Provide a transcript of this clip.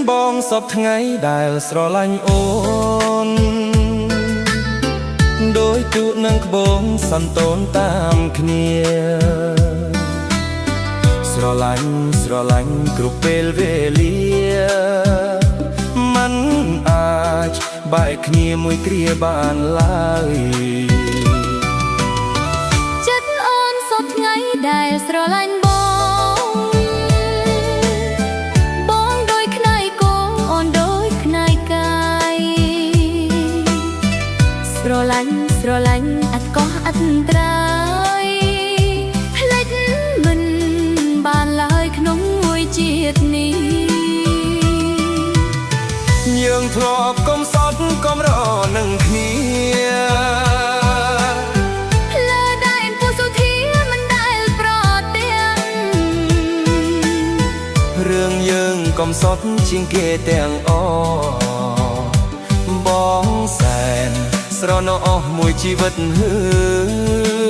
បងសពថ្ងៃដែលស្រឡាញ់អូនដោយទូកនឹងក្បូងសន្ទនតាមគ្នាស្រឡាញ់គ្រប់ពេលវេលាមិនអាចបែកគ្នាមួយគ្រាបានឡើយចិត្តអូនសពថ្ងៃដែលស្រឡាញ់បងដូចខ្នើយគោអូនដូចខ្នើយកាយស្រឡាញ់អត់កោះអត់ត្រាយផ្លេចមិនបានឡើយក្នុងមួយជាតិនេះយើងធ្លាប់កំសត់កំរនឹងគ្នាលើដែនពុសុធាមិនដែលប្រទាំងរឿងយើងកំសត់ជាងគេទាំងអបងសែនស្រណោះមួយជីវិតហឺ